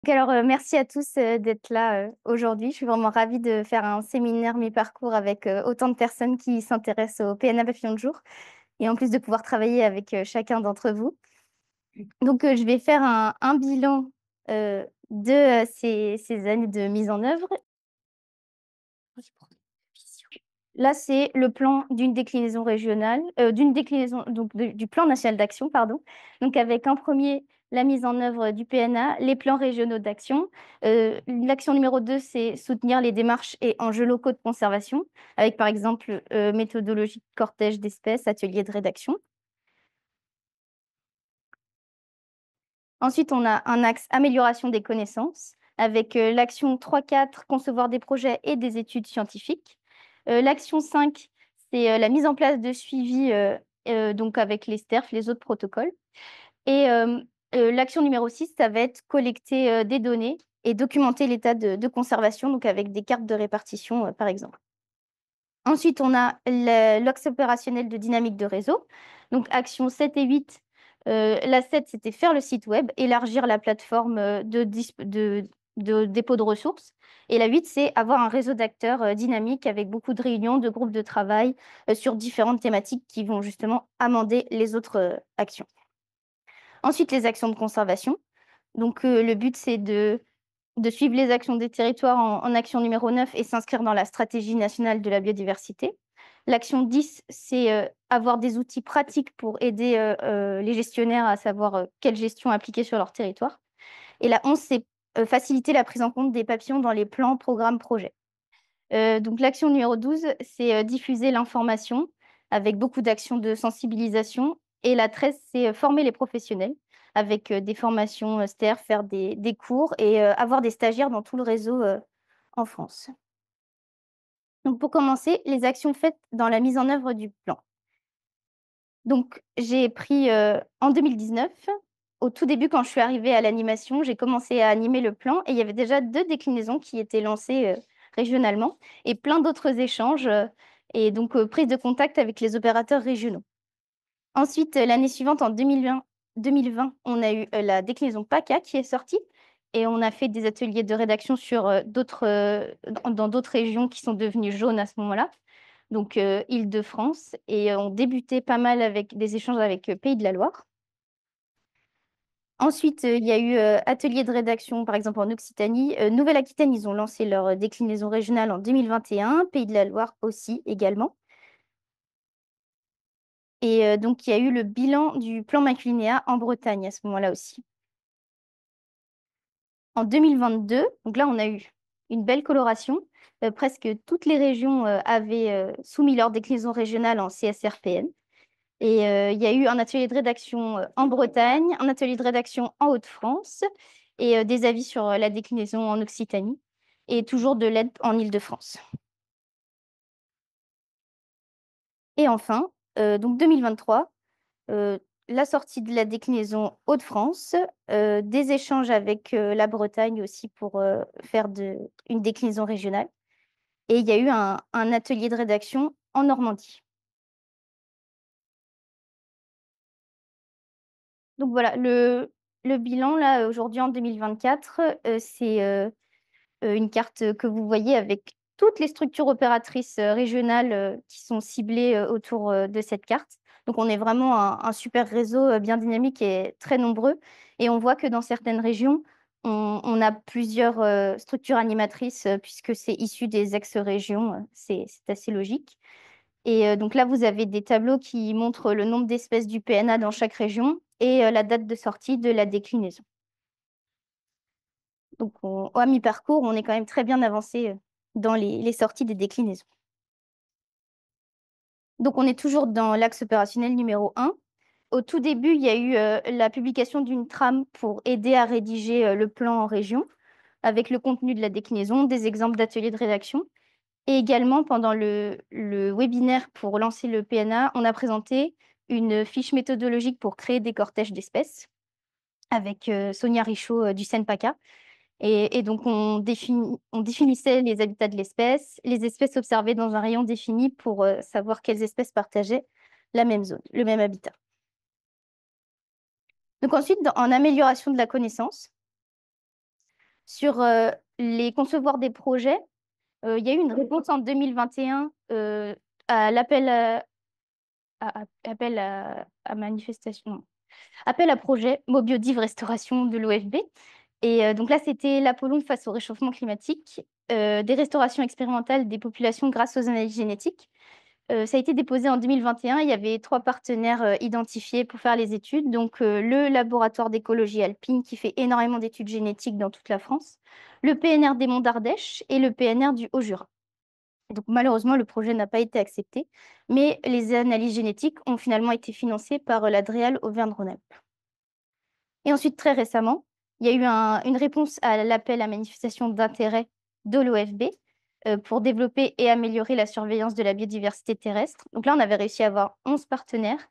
Merci à tous d'être là aujourd'hui. Je suis vraiment ravie de faire un séminaire mi-parcours avec autant de personnes qui s'intéressent au PNA papillon de jour et en plus de pouvoir travailler avec chacun d'entre vous. Je vais faire un bilan de ces années de mise en œuvre. Là, c'est le plan d'une déclinaison régionale, du plan national d'action, pardon. Donc, avec un premier, la mise en œuvre du PNA, les plans régionaux d'action. L'action numéro 2, c'est soutenir les démarches et enjeux locaux de conservation, avec par exemple méthodologie de cortège d'espèces, atelier de rédaction. Ensuite, on a un axe amélioration des connaissances, avec l'action 3-4, concevoir des projets et des études scientifiques. L'action 5, c'est la mise en place de suivi donc avec les STERF, les autres protocoles. Et l'action numéro 6, ça va être collecter des données et documenter l'état de conservation, donc avec des cartes de répartition, par exemple. Ensuite, on a l'axe opérationnel de dynamique de réseau. Donc, action 7 et 8. La 7, c'était faire le site web, élargir la plateforme de dépôt de ressources. Et la 8, c'est avoir un réseau d'acteurs dynamique avec beaucoup de réunions, de groupes de travail sur différentes thématiques qui vont justement amender les autres actions. Ensuite, les actions de conservation. Donc, le but, c'est de suivre les actions des territoires en action numéro 9 et s'inscrire dans la stratégie nationale de la biodiversité. L'action 10, c'est avoir des outils pratiques pour aider les gestionnaires à savoir quelle gestion appliquer sur leur territoire. Et la 11, c'est faciliter la prise en compte des papillons dans les plans, programmes, projets. Donc l'action numéro 12, c'est diffuser l'information avec beaucoup d'actions de sensibilisation. Et la 13, c'est former les professionnels avec des formations STER, faire des cours et avoir des stagiaires dans tout le réseau en France. Donc pour commencer, les actions faites dans la mise en œuvre du plan. Donc j'ai pris en 2019, au tout début quand je suis arrivée à l'animation, j'ai commencé à animer le plan et il y avait déjà 2 déclinaisons qui étaient lancées régionalement et plein d'autres échanges et donc prise de contact avec les opérateurs régionaux. Ensuite, l'année suivante, en 2020, on a eu la déclinaison PACA qui est sortie et on a fait des ateliers de rédaction sur dans d'autres régions qui sont devenues jaunes à ce moment-là, donc Île-de-France, et on débutait pas mal avec des échanges avec Pays de la Loire. Ensuite, il y a eu atelier de rédaction, par exemple en Occitanie. Nouvelle-Aquitaine, ils ont lancé leur déclinaison régionale en 2021, Pays de la Loire aussi également. Et donc, il y a eu le bilan du plan Maculinéa en Bretagne à ce moment-là aussi. En 2022, donc là, on a eu une belle coloration. Presque toutes les régions avaient soumis leur déclinaison régionale en CSRPN. Et il y a eu un atelier de rédaction en Bretagne, un atelier de rédaction en Hauts-de-France et des avis sur la déclinaison en Occitanie et toujours de l'aide en Île-de-France. Et enfin, donc 2023, la sortie de la déclinaison Hauts-de-France, des échanges avec la Bretagne aussi pour faire une déclinaison régionale. Et il y a eu un atelier de rédaction en Normandie. Donc voilà, le bilan, là, aujourd'hui en 2024, c'est une carte que vous voyez avec toutes les structures opératrices régionales qui sont ciblées autour de cette carte. Donc, on est vraiment un super réseau bien dynamique et très nombreux. Et on voit que dans certaines régions, on a plusieurs structures animatrices puisque c'est issu des ex-régions. C'est assez logique. Et donc là, vous avez des tableaux qui montrent le nombre d'espèces du PNA dans chaque région et la date de sortie de la déclinaison. Donc, à mi-parcours, on est quand même très bien avancé dans les sorties des déclinaisons. Donc, on est toujours dans l'axe opérationnel numéro 1. Au tout début, il y a eu la publication d'une trame pour aider à rédiger le plan en région, avec le contenu de la déclinaison, des exemples d'ateliers de rédaction. Et également, pendant le webinaire pour lancer le PNA, on a présenté une fiche méthodologique pour créer des cortèges d'espèces avec Sonia Richaud du CENPACA. Et donc, on définissait les habitats de l'espèce, les espèces observées dans un rayon défini pour savoir quelles espèces partageaient la même zone, le même habitat. Donc ensuite, en amélioration de la connaissance, Sur les concevoir des projets, il y a eu une réponse en 2021 à l'appel à manifestation, non, appel à projet Mobiodive Restauration de l'OFB. Et donc là, c'était l'Apollon face au réchauffement climatique, des restaurations expérimentales des populations grâce aux analyses génétiques. Ça a été déposé en 2021. Il y avait 3 partenaires identifiés pour faire les études. Donc, le laboratoire d'écologie alpine qui fait énormément d'études génétiques dans toute la France, le PNR des Monts d'Ardèche et le PNR du Haut-Jura. Donc, malheureusement, le projet n'a pas été accepté, mais les analyses génétiques ont finalement été financées par la DREAL Auvergne-Rhône-Alpes. Et ensuite, très récemment, il y a eu une réponse à l'appel à manifestation d'intérêt de l'OFB pour développer et améliorer la surveillance de la biodiversité terrestre. Donc là, on avait réussi à avoir 11 partenaires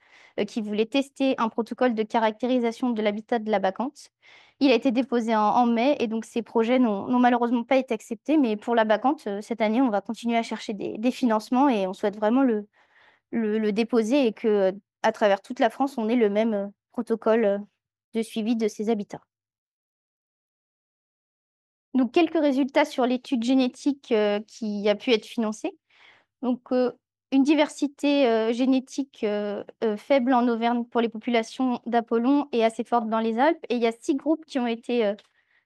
qui voulaient tester un protocole de caractérisation de l'habitat de la Bacante. Il a été déposé en mai et donc ces projets n'ont malheureusement pas été acceptés. Mais pour la Bacante, cette année, on va continuer à chercher des financements et on souhaite vraiment le déposer et que à travers toute la France, on ait le même protocole de suivi de ces habitats. Donc, quelques résultats sur l'étude génétique qui a pu être financée. Donc, une diversité génétique faible en Auvergne pour les populations d'Apollon et assez forte dans les Alpes. Et il y a 6 groupes qui ont été,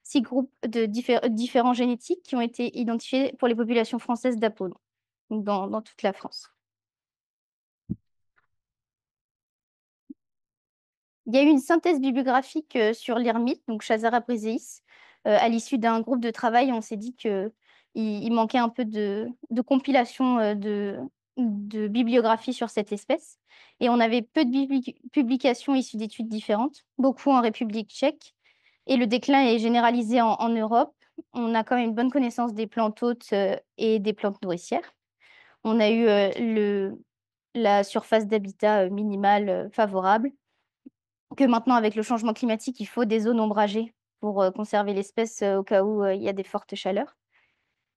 6 groupes de différents génétiques qui ont été identifiés pour les populations françaises d'Apollon, donc dans toute la France. Il y a eu une synthèse bibliographique sur l'hermite, donc Chazara briseis. À l'issue d'un groupe de travail, on s'est dit qu'il manquait un peu de compilation de bibliographie sur cette espèce. Et on avait peu de publications issues d'études différentes, beaucoup en République tchèque. Et le déclin est généralisé en Europe. On a quand même une bonne connaissance des plantes hôtes et des plantes nourricières. On a eu la surface d'habitat minimale favorable que maintenant, avec le changement climatique, il faut des zones ombragées pour conserver l'espèce au cas où il y a des fortes chaleurs.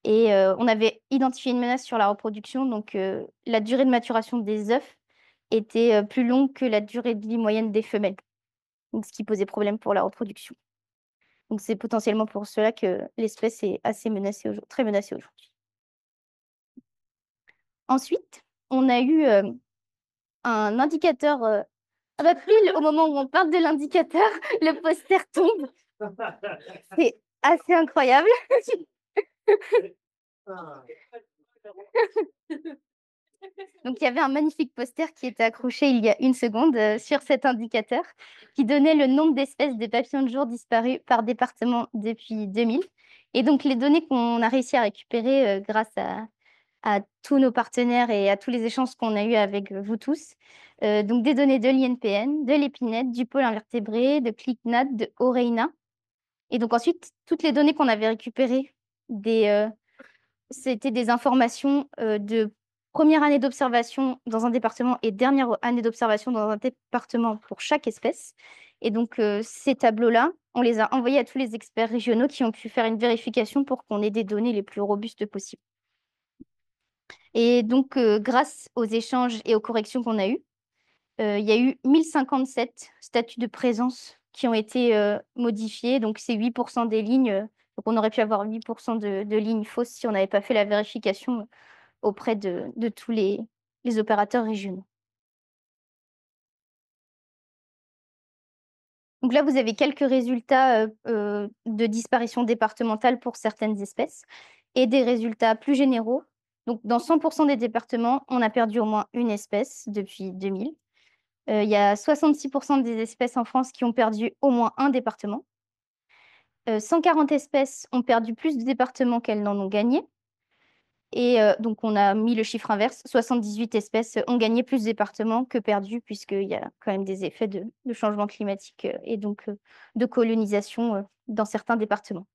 Et on avait identifié une menace sur la reproduction, donc la durée de maturation des œufs était plus longue que la durée de vie moyenne des femelles, donc ce qui posait problème pour la reproduction. Donc c'est potentiellement pour cela que l'espèce est assez menacée très menacée aujourd'hui. Ensuite, on a eu un indicateur. Ah bah pile au moment où on parle de l'indicateur, le poster tombe. C'est assez incroyable. Donc, il y avait un magnifique poster qui était accroché il y a une seconde sur cet indicateur qui donnait le nombre d'espèces de papillons de jour disparus par département depuis 2000. Et donc, les données qu'on a réussi à récupérer grâce à tous nos partenaires et à tous les échanges qu'on a eus avec vous tous. Donc, des données de l'INPN, de l'épinette, du pôle invertébré, de ClickNat, de Oreina. Et donc, ensuite, toutes les données qu'on avait récupérées c'était des informations de première année d'observation dans un département et dernière année d'observation dans un département pour chaque espèce. Et donc, ces tableaux-là, on les a envoyés à tous les experts régionaux qui ont pu faire une vérification pour qu'on ait des données les plus robustes possibles. Et donc, grâce aux échanges et aux corrections qu'on a eues, il y a eu 1057 statuts de présence qui ont été modifiés. Donc, c'est 8% des lignes. Donc, on aurait pu avoir 8% de lignes fausses si on n'avait pas fait la vérification auprès de tous les opérateurs régionaux. Donc là, vous avez quelques résultats de disparition départementale pour certaines espèces et des résultats plus généraux. Donc, dans 100% des départements, on a perdu au moins une espèce depuis 2000. Il y a 66% des espèces en France qui ont perdu au moins un département. 140 espèces ont perdu plus de départements qu'elles n'en ont gagné. Et donc, on a mis le chiffre inverse. 78 espèces ont gagné plus de départements que perdu, puisqu'il y a quand même des effets de changement climatique et donc de colonisation dans certains départements.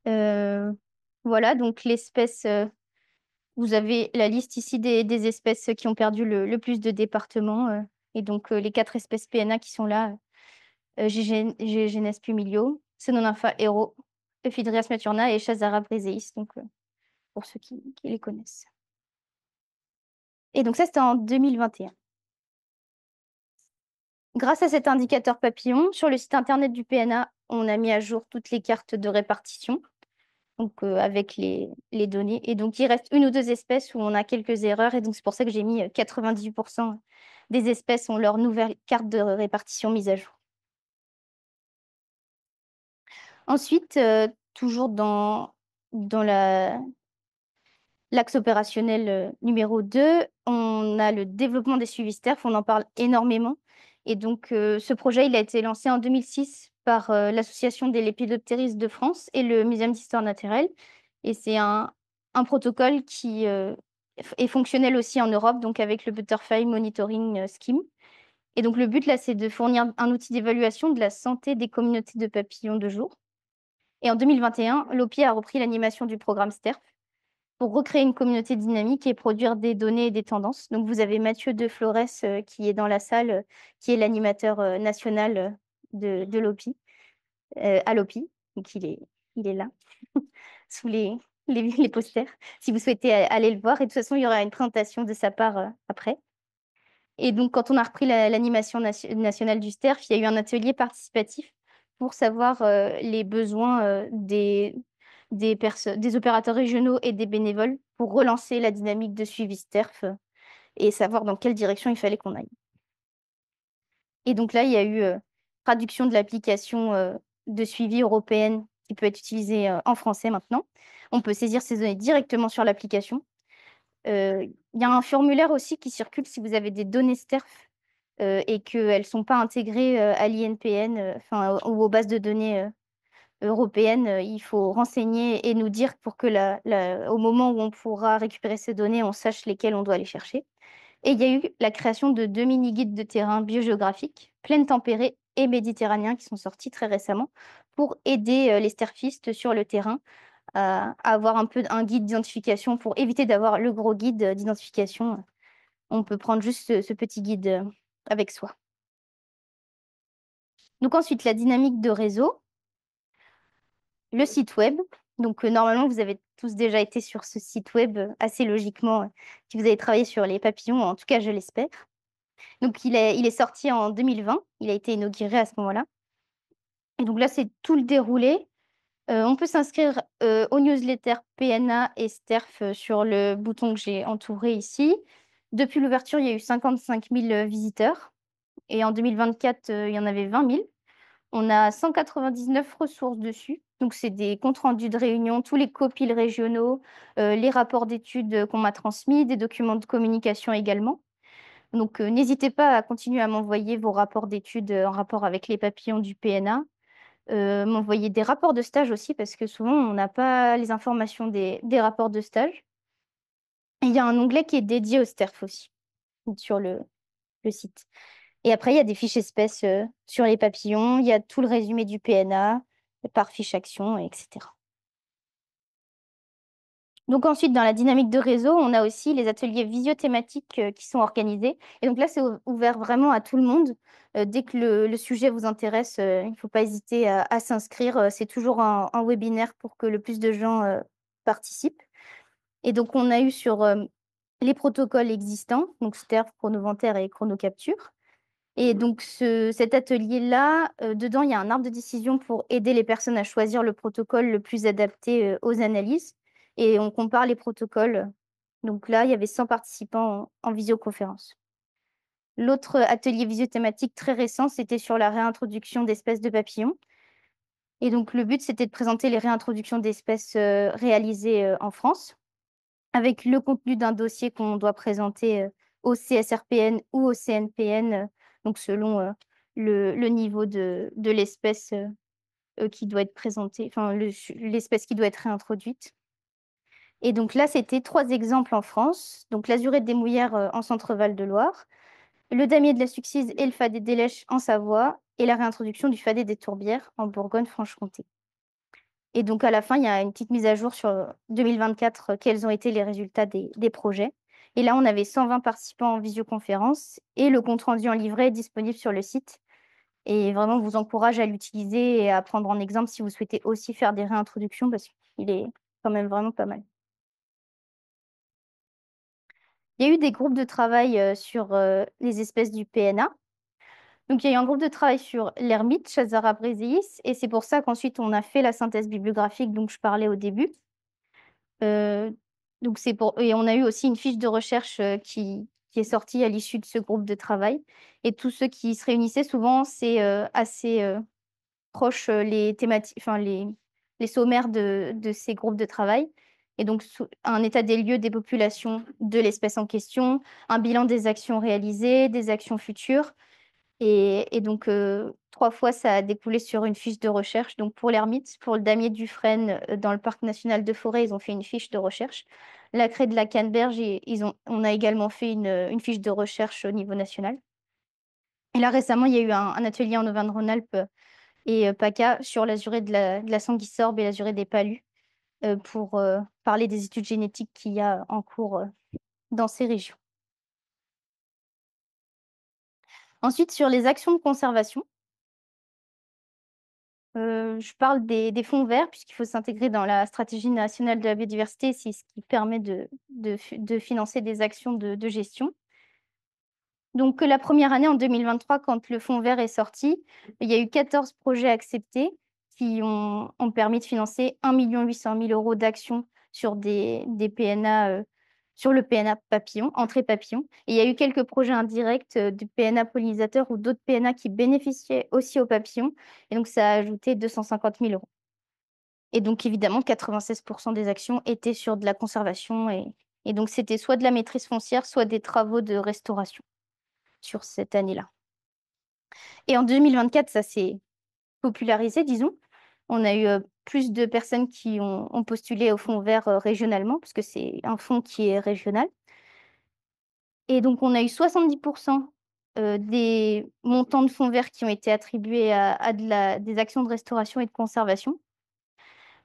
Euh, voilà, donc l'espèce, vous avez la liste ici des espèces qui ont perdu le plus de départements. Et donc, les 4 espèces PNA qui sont là, Genes pumilio, Sononympha hero, Euphiedrias maturna et Chazara briseis, donc pour ceux qui les connaissent. Et donc ça, c'était en 2021. grâce à cet indicateur papillon, sur le site internet du PNA, on a mis à jour toutes les cartes de répartition, donc avec les données. Et donc, il reste une ou deux espèces où on a quelques erreurs. Et donc, c'est pour ça que j'ai mis 98% des espèces ont leur nouvelle carte de répartition mise à jour. Ensuite, toujours dans l'axe opérationnel numéro 2, on a le développement des suivis STERF, on en parle énormément. Et donc, ce projet, il a été lancé en 2006 par l'Association des lépidoptéristes de France et le Muséum d'histoire naturelle. Et c'est un protocole qui est fonctionnel aussi en Europe, donc avec le Butterfly Monitoring Scheme. Et donc, le but, là, c'est de fournir un outil d'évaluation de la santé des communautés de papillons de jour. Et en 2021, l'OPI a repris l'animation du programme STERF pour recréer une communauté dynamique et produire des données et des tendances. Donc, vous avez Mathieu De Flores qui est dans la salle, qui est l'animateur national de l'OPI, à l'OPI. Donc, il est là, sous les posters, si vous souhaitez aller le voir. Et de toute façon, il y aura une présentation de sa part après. Et donc, quand on a repris l'animation nationale du STERF, il y a eu un atelier participatif pour savoir les besoins des opérateurs régionaux et des bénévoles pour relancer la dynamique de suivi STERF et savoir dans quelle direction il fallait qu'on aille. Et donc là, il y a eu traduction de l'application de suivi européenne qui peut être utilisée en français maintenant. On peut saisir ces données directement sur l'application. Il y a un formulaire aussi qui circule si vous avez des données STERF et qu'elles ne sont pas intégrées à l'INPN, enfin, ou aux bases de données européennes. Il faut renseigner et nous dire pour que au moment où on pourra récupérer ces données, on sache lesquelles on doit aller chercher. Et il y a eu la création de 2 mini-guides de terrain biogéographiques, plaine tempérée et méditerranéen, qui sont sortis très récemment pour aider les sterfistes sur le terrain à avoir un peu un guide d'identification pour éviter d'avoir le gros guide d'identification. On peut prendre juste ce petit guide avec soi. Donc ensuite, la dynamique de réseau, le site web. Donc normalement, vous avez tous déjà été sur ce site web assez logiquement si vous avez travaillé sur les papillons, en tout cas, je l'espère. Donc il est sorti en 2020, il a été inauguré à ce moment-là. Et donc là, c'est tout le déroulé. On peut s'inscrire aux newsletters PNA et STERF sur le bouton que j'ai entouré ici. Depuis l'ouverture, il y a eu 55 000 visiteurs. Et en 2024, il y en avait 20 000. On a 199 ressources dessus. Donc, c'est des comptes rendus de réunion, tous les copiles régionaux, les rapports d'études qu'on m'a transmis, des documents de communication également. Donc, n'hésitez pas à continuer à m'envoyer vos rapports d'études en rapport avec les papillons du PNA. M'envoyer des rapports de stage aussi, parce que souvent, on n'a pas les informations des rapports de stage. Et il y a un onglet qui est dédié au STERF aussi, sur le site. Et après, il y a des fiches espèces sur les papillons, il y a tout le résumé du PNA par fiche action, etc. Donc ensuite, dans la dynamique de réseau, on a aussi les ateliers visio-thématiques qui sont organisés. Et donc là, c'est ouvert vraiment à tout le monde. Dès que le sujet vous intéresse, il ne faut pas hésiter à s'inscrire. C'est toujours un webinaire pour que le plus de gens participent. Et donc, on a eu sur les protocoles existants, donc STERF, chronoventaire et chronocapture. Et donc, cet atelier-là, dedans, il y a un arbre de décision pour aider les personnes à choisir le protocole le plus adapté aux analyses. Et on compare les protocoles. Donc là, il y avait 100 participants en visioconférence. L'autre atelier visio-thématique très récent, c'était sur la réintroduction d'espèces de papillons. Et donc, le but, c'était de présenter les réintroductions d'espèces réalisées en France, avec le contenu d'un dossier qu'on doit présenter au CSRPN ou au CNPN, donc selon le niveau de l'espèce qui doit être présentée, enfin l'espèce qui doit être réintroduite. Et donc là, c'était 3 exemples en France. Donc l'azurette des Mouillères en Centre-Val de Loire, le damier de la Succise et le fadet des Lèches en Savoie, et la réintroduction du fadet des Tourbières en Bourgogne-Franche-Comté. Et donc, à la fin, il y a une petite mise à jour sur 2024, quels ont été les résultats des projets. Et là, on avait 120 participants en visioconférence et le compte-rendu en livret est disponible sur le site. Et vraiment, je vous encourage à l'utiliser et à prendre en exemple si vous souhaitez aussi faire des réintroductions parce qu'il est quand même vraiment pas mal. Il y a eu des groupes de travail sur les espèces du PNA. Donc, il y a eu un groupe de travail sur l'ermite, Chazara brezilis, et c'est pour ça qu'ensuite on a fait la synthèse bibliographique dont je parlais au début. Euh, donc, et on a eu aussi une fiche de recherche qui est sortie à l'issue de ce groupe de travail. Et tous ceux qui se réunissaient, souvent, c'est assez proche les thématiques, enfin, les sommaires de ces groupes de travail. Et donc, un état des lieux des populations de l'espèce en question, un bilan des actions réalisées, des actions futures. Et donc, 3 fois, ça a découlé sur une fiche de recherche. Donc, pour l'ermite, pour le damier du frêne dans le parc national de Forêt, ils ont fait une fiche de recherche. La craie de la Canneberge, on a également fait une fiche de recherche au niveau national. Et là, récemment, il y a eu un atelier en Auvergne-Rhône-Alpes et PACA sur l'azurée de la sanguisorbe et l'azurée des palus pour parler des études génétiques qu'il y a en cours dans ces régions. Ensuite, sur les actions de conservation, je parle des fonds verts, puisqu'il faut s'intégrer dans la stratégie nationale de la biodiversité. C'est ce qui permet de financer des actions de gestion. Donc, la première année, en 2023, quand le fonds vert est sorti, il y a eu 14 projets acceptés qui ont permis de financer 1,8 million d'actions sur des PNA, sur le PNA papillon, entrée papillon. Et il y a eu quelques projets indirects du PNA pollinisateur ou d'autres PNA qui bénéficiaient aussi aux papillons. Et donc, ça a ajouté 250 000 euros. Et donc, évidemment, 96% des actions étaient sur de la conservation. Et donc, c'était soit de la maîtrise foncière, soit des travaux de restauration sur cette année-là. Et en 2024, ça s'est popularisé, disons. On a eu plus de personnes qui ont postulé au fonds vert régionalement, parce que c'est un fonds qui est régional. Et donc, on a eu 70% des montants de fonds verts qui ont été attribués à des actions de restauration et de conservation.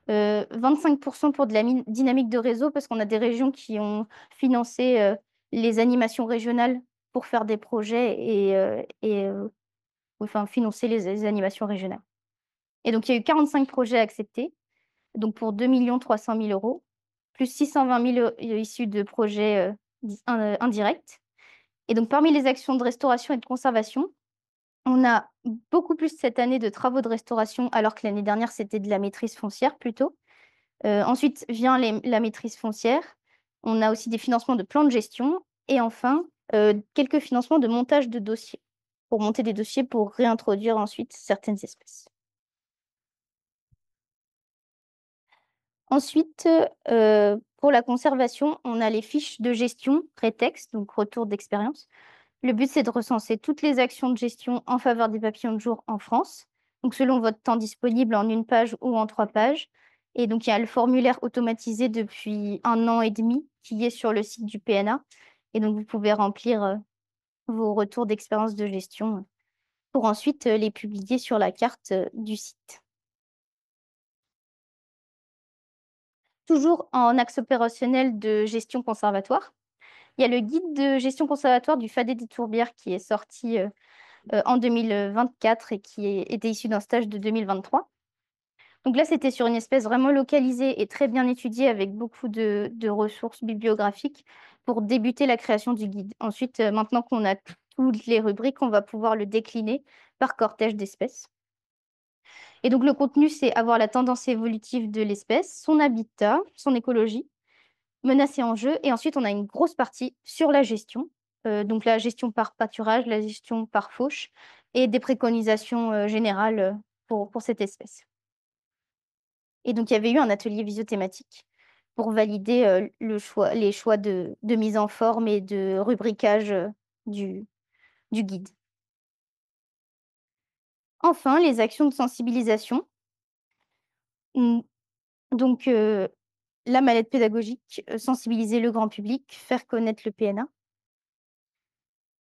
25% pour de la dynamique de réseau, parce qu'on a des régions qui ont financé les animations régionales pour faire des projets enfin, financer les animations régionales. Et donc, il y a eu 45 projets acceptés, donc pour 2 300 000 euros, plus 620 000 issus de projets indirects. Et donc, parmi les actions de restauration et de conservation, on a beaucoup plus cette année de travaux de restauration, alors que l'année dernière, c'était de la maîtrise foncière plutôt. Ensuite vient la maîtrise foncière. On a aussi des financements de plans de gestion. Et enfin, quelques financements de montage de dossiers, pour monter des dossiers pour réintroduire ensuite certaines espèces. Ensuite, pour la conservation, on a les fiches de gestion prétexte, donc retour d'expérience. Le but, c'est de recenser toutes les actions de gestion en faveur des papillons de jour en France, donc selon votre temps disponible en 1 page ou en 3 pages. Et donc, il y a le formulaire automatisé depuis 1 an et demi qui est sur le site du PNA. Et donc, vous pouvez remplir vos retours d'expérience de gestion pour ensuite les publier sur la carte du site. Toujours en axe opérationnel de gestion conservatoire, il y a le guide de gestion conservatoire du Fadet des Tourbières qui est sorti en 2024 et qui était issu d'un stage de 2023. Donc là, c'était sur une espèce vraiment localisée et très bien étudiée avec beaucoup de ressources bibliographiques pour débuter la création du guide. Ensuite, maintenant qu'on a toutes les rubriques, on va pouvoir le décliner par cortège d'espèces. Et donc le contenu, c'est avoir la tendance évolutive de l'espèce, son habitat, son écologie, menacés en jeu. Et ensuite, on a une grosse partie sur la gestion. Donc la gestion par pâturage, la gestion par fauche et des préconisations générales pour cette espèce. Et donc, il y avait eu un atelier visio-thématique pour valider les choix de mise en forme et de rubricage du guide. Enfin, les actions de sensibilisation. Mm, Donc, la mallette pédagogique, sensibiliser le grand public, faire connaître le PNA.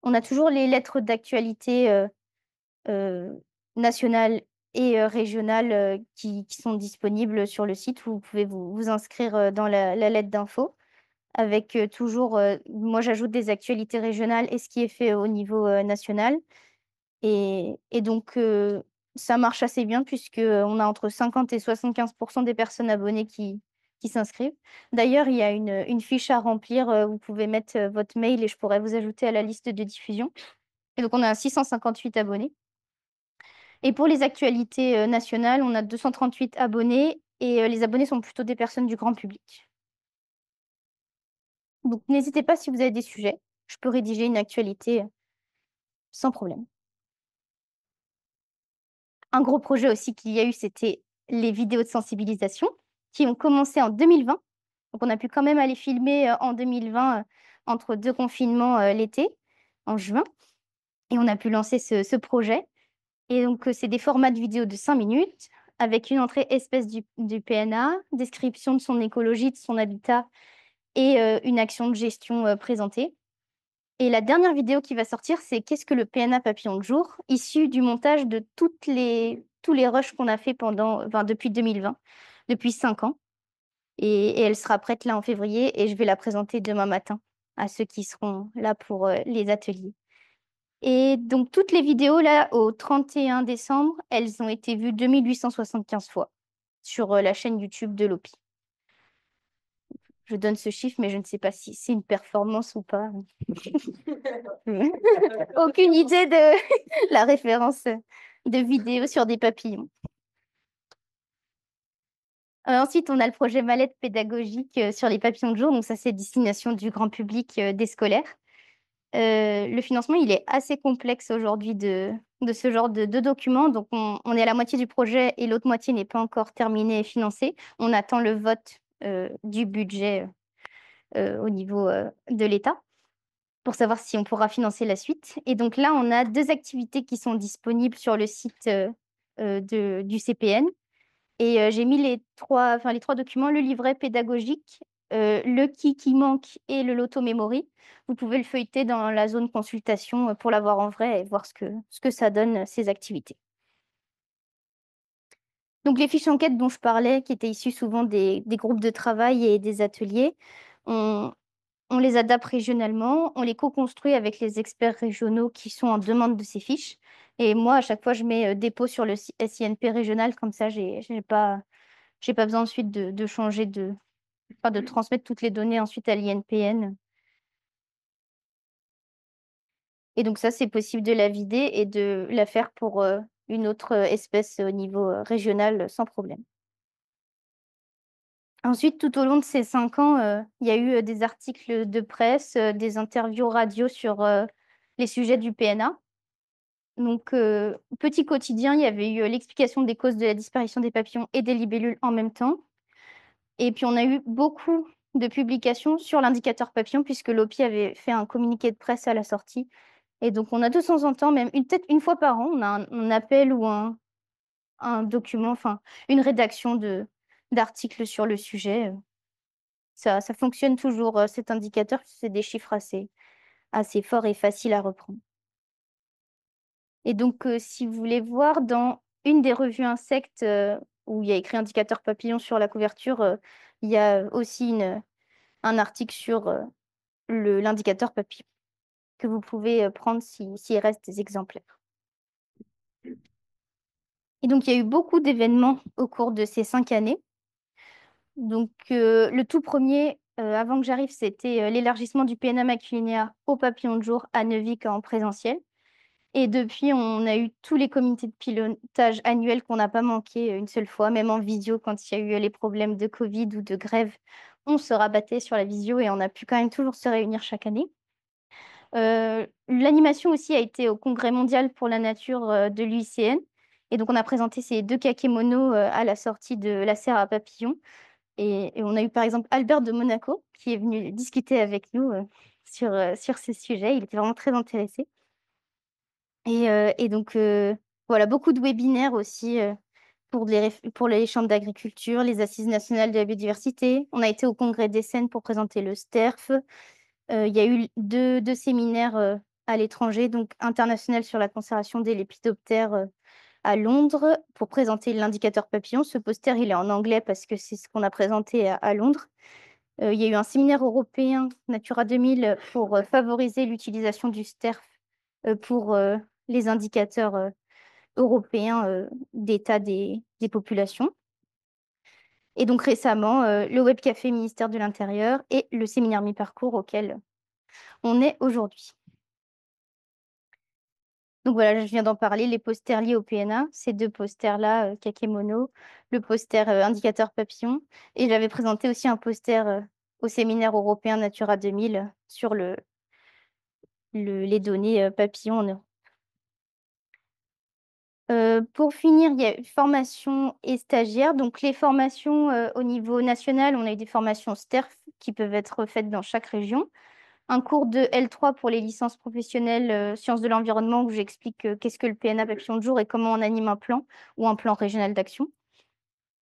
On a toujours les lettres d'actualité euh, nationales et régionales qui sont disponibles sur le site. Vous pouvez vous inscrire dans la lettre d'info avec toujours, moi j'ajoute des actualités régionales et ce qui est fait au niveau national. Et donc, ça marche assez bien puisque on a entre 50 et 75% des personnes abonnées qui s'inscrivent. D'ailleurs, il y a une fiche à remplir. Vous pouvez mettre votre mail et je pourrais vous ajouter à la liste de diffusion. Et donc, on a 658 abonnés. Et pour les actualités nationales, on a 238 abonnés et les abonnés sont plutôt des personnes du grand public. Donc, n'hésitez pas si vous avez des sujets. Je peux rédiger une actualité sans problème. Un gros projet aussi qu'il y a eu, c'était les vidéos de sensibilisation qui ont commencé en 2020. Donc, on a pu quand même aller filmer en 2020 entre deux confinements l'été, en juin. Et on a pu lancer ce projet. Et donc, c'est des formats de vidéos de 5 minutes avec une entrée espèce du PNA, description de son écologie, de son habitat et une action de gestion présentée. Et la dernière vidéo qui va sortir, c'est qu'est-ce que le PNA papillon de jour, issu du montage de tous les rushs qu'on a fait depuis 2020, depuis 5 ans. Et elle sera prête là en février et je vais la présenter demain matin à ceux qui seront là pour les ateliers. Et donc, toutes les vidéos, là, au 31 décembre, elles ont été vues 2875 fois sur la chaîne YouTube de l'OPI. Je donne ce chiffre, mais je ne sais pas si c'est une performance ou pas. Aucune idée de la référence de vidéos sur des papillons. Ensuite, on a le projet Mallette pédagogique sur les papillons de jour. Donc, ça, c'est destination du grand public des scolaires. Le financement, il est assez complexe aujourd'hui de ce genre de documents. Donc, on est à la moitié du projet et l'autre moitié n'est pas encore terminée et financée. On attend le vote du budget au niveau de l'État pour savoir si on pourra financer la suite. Et donc là, on a deux activités qui sont disponibles sur le site du CPN. Et j'ai mis les trois documents, le livret pédagogique, le qui manque et le loto memory. Vous pouvez le feuilleter dans la zone consultation pour l'avoir en vrai et voir ce que ça donne, ces activités. Donc les fiches enquêtes dont je parlais, qui étaient issues souvent des groupes de travail et des ateliers, on, on les adapte régionalement, on les co-construit avec les experts régionaux qui sont en demande de ces fiches. Et moi, à chaque fois, je mets dépôt sur le SINP régional, comme ça, j'ai pas besoin ensuite de changer enfin, de transmettre toutes les données ensuite à l'INPN. Et donc ça, c'est possible de la vider et de la faire pour une autre espèce au niveau régional sans problème. Ensuite, tout au long de ces 5 ans, il y a eu des articles de presse, des interviews radio sur les sujets du PNA. Donc, petit quotidien, il y avait eu l'explication des causes de la disparition des papillons et des libellules en même temps. Et puis, on a eu beaucoup de publications sur l'indicateur papillon, puisque l'OPI avait fait un communiqué de presse à la sortie. Et donc, on a de temps en temps, même peut-être une fois par an, on a un appel ou un document, enfin, une rédaction d'articles sur le sujet. Ça fonctionne toujours, cet indicateur, c'est des chiffres assez forts et faciles à reprendre. Et donc, si vous voulez voir dans une des revues insectes où il y a écrit indicateur papillon sur la couverture, il y a aussi un article sur l'indicateur papillon que vous pouvez prendre s'il reste des exemplaires. Et donc, il y a eu beaucoup d'événements au cours de ces 5 années. Donc, le tout premier, avant que j'arrive, c'était l'élargissement du PNA maculinea aux papillons de jour à Neuvik en présentiel. Et depuis, on a eu tous les comités de pilotage annuels qu'on n'a pas manqué une seule fois, même en visio, quand il y a eu les problèmes de Covid ou de grève, on se rabattait sur la visio et on a pu quand même toujours se réunir chaque année. L'animation aussi a été au Congrès mondial pour la nature de l'UICN. Et donc, on a présenté ces deux kakémonos à la sortie de la serre à papillons. Et on a eu par exemple Albert de Monaco qui est venu discuter avec nous sur ce sujet. Il était vraiment très intéressé. Et donc, voilà, beaucoup de webinaires aussi pour les chambres d'agriculture, les assises nationales de la biodiversité. On a été au Congrès des Seines pour présenter le STERF. Il y a eu deux séminaires à l'étranger, donc international sur la conservation des lépidoptères à Londres pour présenter l'indicateur papillon. Ce poster, il est en anglais parce que c'est ce qu'on a présenté à Londres. Il y a eu un séminaire européen Natura 2000 pour favoriser l'utilisation du STERF pour les indicateurs européens d'état des populations. Et donc récemment, le webcafé ministère de l'Intérieur et le séminaire mi-parcours auquel on est aujourd'hui. Donc voilà, je viens d'en parler, les posters liés au PNA, ces deux posters-là, Kakemono, le poster indicateur papillon. Et j'avais présenté aussi un poster au séminaire européen Natura 2000 sur les données papillons. Pour finir, il y a formation et stagiaires. Donc, les formations au niveau national, on a eu des formations STERF qui peuvent être faites dans chaque région. Un cours de L3 pour les licences professionnelles sciences de l'environnement où j'explique qu'est-ce que le PNA papillon de jour et comment on anime un plan ou un plan régional d'action.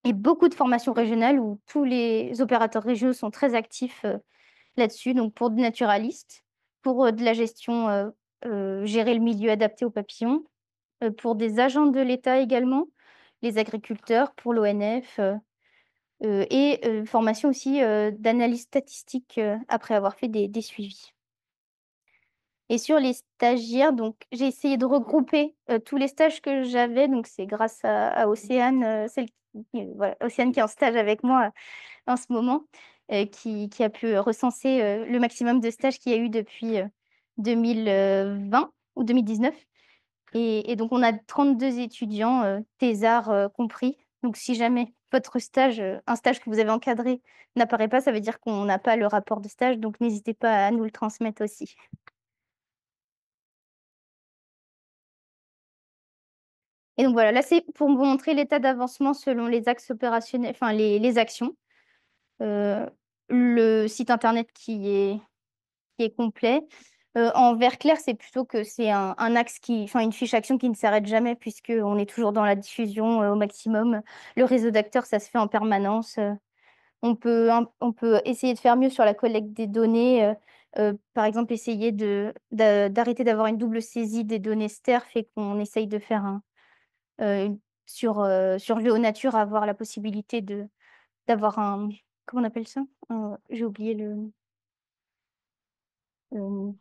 Et beaucoup de formations régionales où tous les opérateurs régionaux sont très actifs là-dessus. Donc, pour des naturalistes, pour de la gestion, gérer le milieu adapté aux papillons pour des agents de l'État également, les agriculteurs, pour l'ONF, et formation aussi d'analyse statistique après avoir fait des suivis. Et sur les stagiaires, donc j'ai essayé de regrouper tous les stages que j'avais. Donc c'est grâce à Océane, voilà, Océane qui est en stage avec moi en ce moment, qui a pu recenser le maximum de stages qu'il y a eu depuis 2020 ou 2019. Et donc, on a 32 étudiants, thésards compris. Donc, si jamais votre stage, un stage que vous avez encadré, n'apparaît pas, ça veut dire qu'on n'a pas le rapport de stage. Donc, n'hésitez pas à nous le transmettre aussi. Et donc, voilà, là, c'est pour vous montrer l'état d'avancement selon les axes opérationnels, enfin, les actions. Euh, le site internet qui est complet. En vert clair, c'est plutôt que c'est un axe enfin une fiche action qui ne s'arrête jamais puisqu'on est toujours dans la diffusion au maximum. Le réseau d'acteurs, ça se fait en permanence. On peut essayer de faire mieux sur la collecte des données. Par exemple, essayer d'arrêter d'avoir une double saisie des données STERF et qu'on essaye de faire euh, sur GeoNature, avoir la possibilité d'avoir comment on appelle ça? J'ai oublié euh,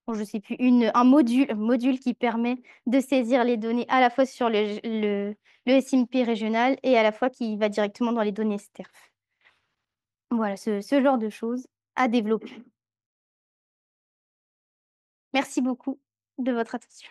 bon, je sais plus, un module qui permet de saisir les données à la fois sur le SIMP régional et à la fois qui va directement dans les données STERF. Voilà, ce genre de choses à développer. Merci beaucoup de votre attention.